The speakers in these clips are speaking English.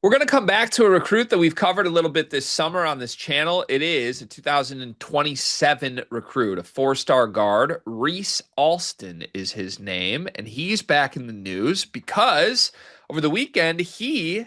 We're going to come back to a recruit that we've covered a little bit this summer on this channel. It is a 2027 recruit, a four-star guard. Reese Alston is his name, and he's back in the news because over the weekend he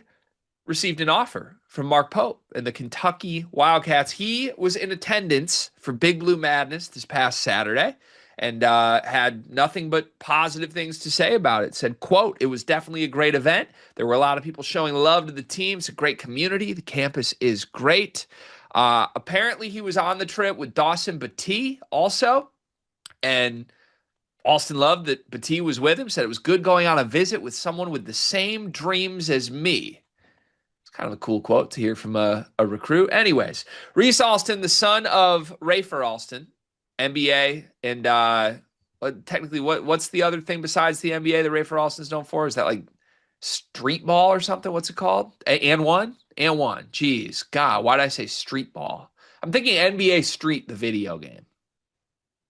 received an offer from Mark Pope and the Kentucky Wildcats. He was in attendance for Big Blue Madness this past Saturday and had nothing but positive things to say about it. Said, quote, "It was definitely a great event. There were a lot of people showing love to the team. It's a great community. The campus is great." Apparently, he was on the trip with Dawson Batee also, and Alston loved that Batee was with him, said it was good going on a visit with someone with the same dreams as me. Kind of a cool quote to hear from a recruit. Anyways, Reese Alston, the son of Rafer Alston, NBA, and technically, what's the other thing besides the NBA that Rafer Alston's known for? Is that like street ball or something? What's it called? And one? And one. Jeez, God, why did I say street ball? I'm thinking NBA Street, the video game.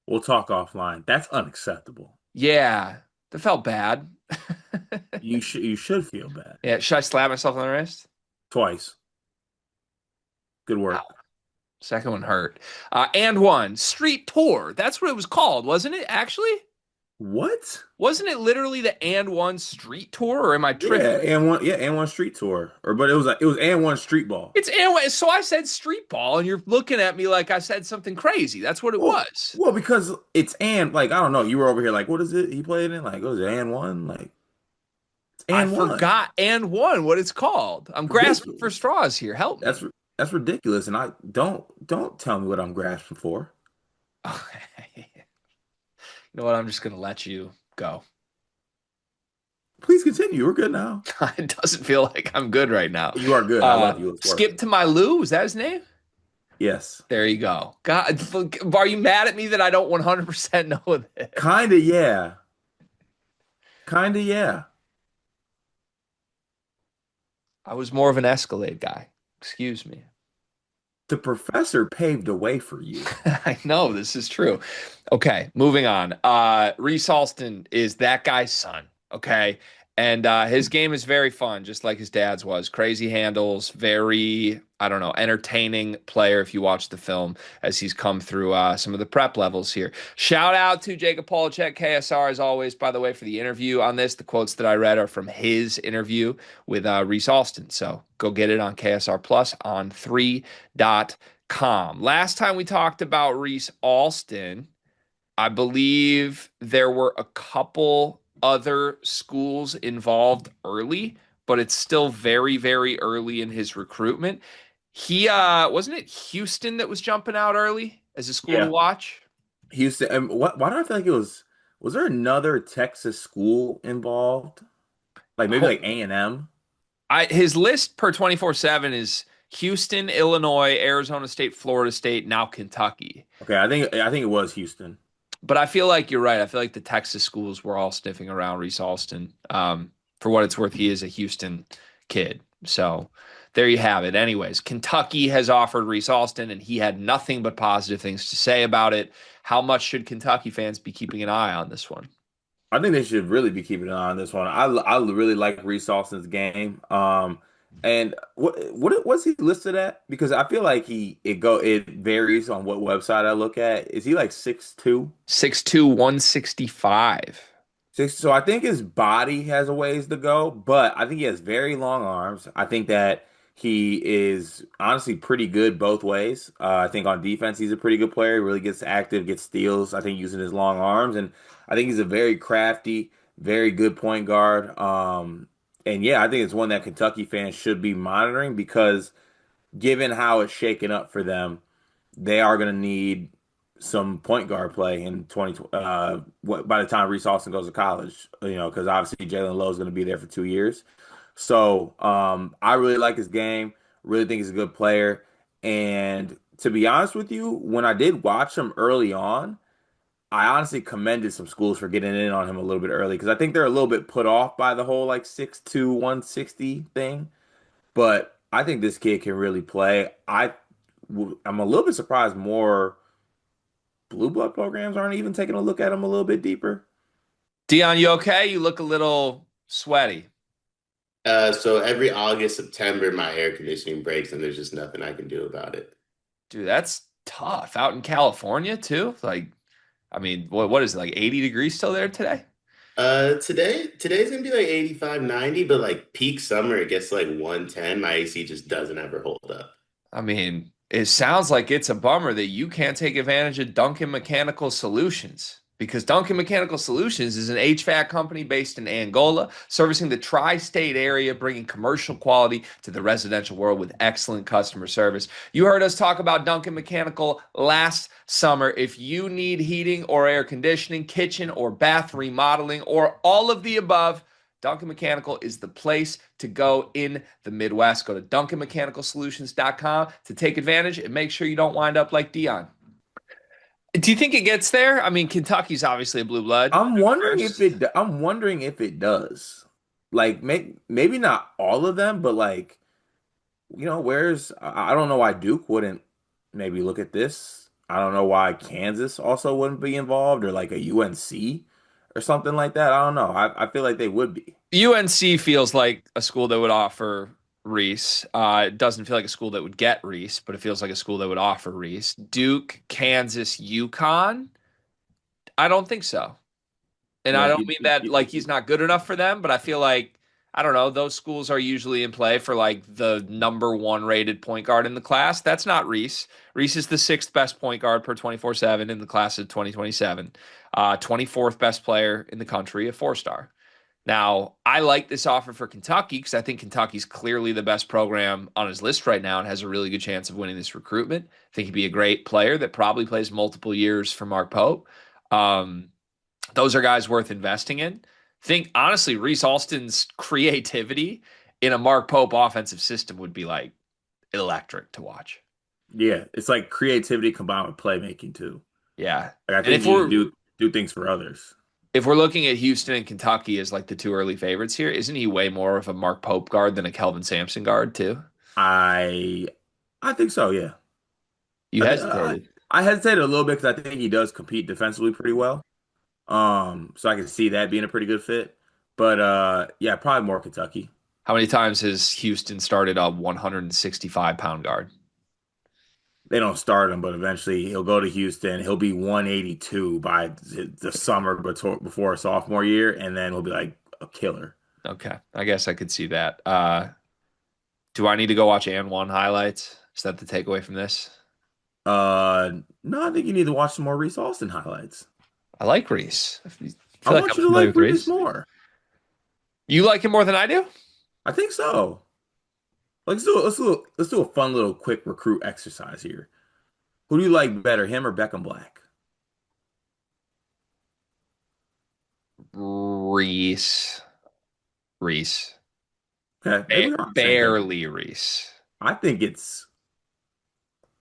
We'll talk offline. That's unacceptable. Yeah, that felt bad. You should feel bad. Yeah, should I slap myself on the wrist? Twice. Good Ow. work. Second one hurt. And one street tour. That's what it was called, wasn't it? Actually, What? wasn't it literally the and one street tour? Or am I Yeah, tripping? and one street tour. But it was and one street ball. It's and one. So I said street ball, and you're looking at me like I said something crazy. That's what it Well, was. well, because it's and like I don't know. You were over here like, what is it? He played in like, what is it? And one? Like it's I and one. forgot and one what it's called. I'm grasping for Ridiculous. straws here. Help That's me. that's ridiculous. And I don't tell me what I'm grasping for. Okay. You know what? I'm just gonna let you go. Please continue. We're good now. It doesn't feel like I'm good right now. You are good. I love you. It's Skip working. to my Lou. Is that his name? Yes. There you go. God, are you mad at me that I don't 100% know this? Kinda, yeah. Kinda, yeah. I was more of an Escalade guy. Excuse me. The professor paved the way for you. I know this is true. Okay, moving on. Reese Alston is that guy's son. Okay. And his game is very fun, just like his dad's was. Crazy handles, very, I don't know, entertaining player if you watch the film as he's come through some of the prep levels here. Shout out to Jacob Polachek, KSR, as always, by the way, for the interview on this. The quotes that I read are from his interview with Reese Alston. So go get it on KSR Plus on 3.com. Last time we talked about Reese Alston, I believe there were a couple other schools involved early, but it's still very, very early in his recruitment. He wasn't it Houston that was jumping out early as a school to Yeah. watch? Houston. And why do I feel like it was there another Texas school involved? Like maybe like A&M? His list per 24/7 is Houston, Illinois, Arizona State, Florida State, now Kentucky. Okay, I think it was Houston. But I feel like you're right. I feel like the Texas schools were all sniffing around Reese Alston. For what it's worth, he is a Houston kid. So there you have it. Anyways, Kentucky has offered Reese Alston, and he had nothing but positive things to say about it. How much should Kentucky fans be keeping an eye on this one? I think they should really be keeping an eye on this one. I really like Reese Austin's game. And what was he listed at? Because I feel like it varies on what website I look at. Is he like 6'2"? 6'2", 165. Six, so I think his body has a ways to go, but I think he has very long arms. I think that he is honestly pretty good both ways. I think on defense he's a pretty good player. He really gets active, gets steals. I think using his long arms, and I think he's a very crafty, very good point guard. And yeah, I think it's one that Kentucky fans should be monitoring because given how it's shaken up for them, they are going to need some point guard play in 20 by the time Reese Austin goes to college, because obviously Jalen Lowe is going to be there for 2 years. So I really like his game, really think he's a good player. And to be honest with you, when I did watch him early on, I honestly commended some schools for getting in on him a little bit early because I think they're a little bit put off by the whole like 6'2", 160 thing. But I think this kid can really play. I'm a little bit surprised more blue blood programs aren't even taking a look at him a little bit deeper. Dion, you okay? You look a little sweaty. So every August, September, my air conditioning breaks, and there's just nothing I can do about it. Dude, that's tough. Out in California too. Like, I mean, what is it, like 80 degrees still there today? Today's gonna be like 85, 90, but like peak summer, it gets to like 110. My AC just doesn't ever hold up. I mean, it sounds like it's a bummer that you can't take advantage of Duncan Mechanical Solutions because Duncan Mechanical Solutions is an HVAC company based in Angola, servicing the tri-state area, bringing commercial quality to the residential world with excellent customer service. You heard us talk about Duncan Mechanical last summer. If you need heating or air conditioning, kitchen or bath remodeling, or all of the above, Duncan Mechanical is the place to go in the Midwest. Go to duncanmechanicalsolutions.com to take advantage and make sure you don't wind up like Dion. Do you think it gets there? I mean, Kentucky's obviously a blue blood at first. I'm wondering if it does. Like maybe not all of them, but like where's I don't know why Duke wouldn't maybe look at this. I don't know why Kansas also wouldn't be involved or like a UNC or something like that. I don't know. I feel like they would be. UNC feels like a school that would offer Reese. It doesn't feel like a school that would get Reese, but it feels like a school that would offer Reese. Duke, Kansas, UConn. I don't think so. And I Yeah, don't mean that like he's not good enough for them, but I feel like I don't know, those schools are usually in play for like the number one rated point guard in the class. That's not Reese. Reese is the sixth best point guard per 24/7 in the class of 2027. 24th best player in the country, a four-star. Now, I like this offer for Kentucky because I think Kentucky's clearly the best program on his list right now and has a really good chance of winning this recruitment. I think he'd be a great player that probably plays multiple years for Mark Pope. Um, those are guys worth investing in. Think honestly, Reese Alston's creativity in a Mark Pope offensive system would be like electric to watch. yeah, it's like creativity combined with playmaking too. Yeah. Like I And think if he can we're do things for others. if we're looking at Houston and Kentucky as like the two early favorites here, isn't he way more of a Mark Pope guard than a Kelvin Sampson guard too? I I think so, yeah. You I think hesitated. I hesitated a little bit because I think he does compete defensively pretty well. So I can see that being a pretty good fit. But yeah, probably more Kentucky. How many times has Houston started a 165-pound guard? They don't start him, but eventually he'll go to Houston. He'll be 182 by the summer before sophomore year, and then he'll be like a killer. Okay, I guess I could see that. Do I need to go watch and one highlights? Is that the takeaway from this? No, I think you need to watch some more Reese Alston highlights. I like Reese. I feel I like want I'm you to familiar like with Reese Reese. more. You like him more than I do? I think so. Let's do a fun little quick recruit exercise here. Who do you like better, him or Beckham Black? Reese. Reese. Okay, maybe we're on the same page. Barely Reese. I think it's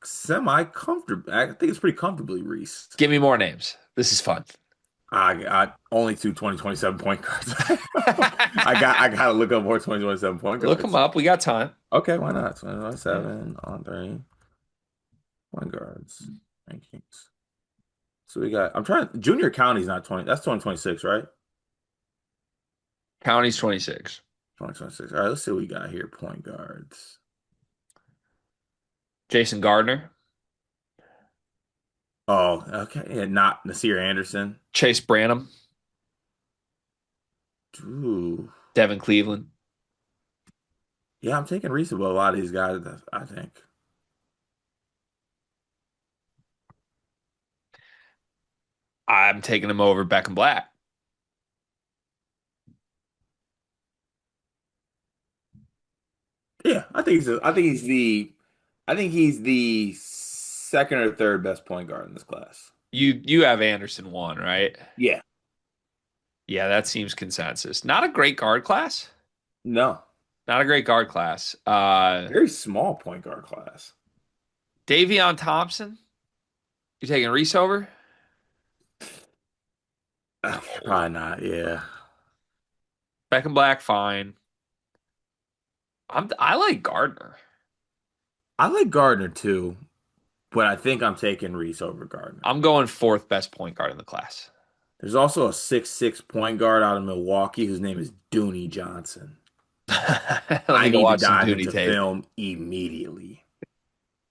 semi-comfortable. I think it's pretty comfortably Reese. Give me more names. This is fun. I got only two 2027 point guards. I gotta look up more 2027 point Look him guards. up. We got time. Okay, why not? Yeah. 2027 on three point guards rankings. So we got I'm trying junior county's not 20, that's 2026, right? County's 26. 2026. All right, let's see what we got here. Point guards. Jason Gardner. Oh, okay. Yeah, not Nasir Anderson. Chase Branham. Ooh. Devin Cleveland. Yeah, I'm taking Reese above a lot of these guys, I think. I'm taking him over Beckham Black. Yeah, I think he's the second or third best point guard in this class. You have Anderson one, right? Yeah. Yeah, that seems consensus. Not a great guard class. No. Not a great guard class. Very small point guard class. Davion Thompson. You taking Reese over? Probably not, yeah. Beckham Black, fine. I like Gardner. I like Gardner too, but I think I'm taking Reese over Gardner. I'm going fourth best point guard in the class. There's also a 6'6" point guard out of Milwaukee whose name is Dooney Johnson. Let I me go need to watch some dive Dooney into tape. film immediately.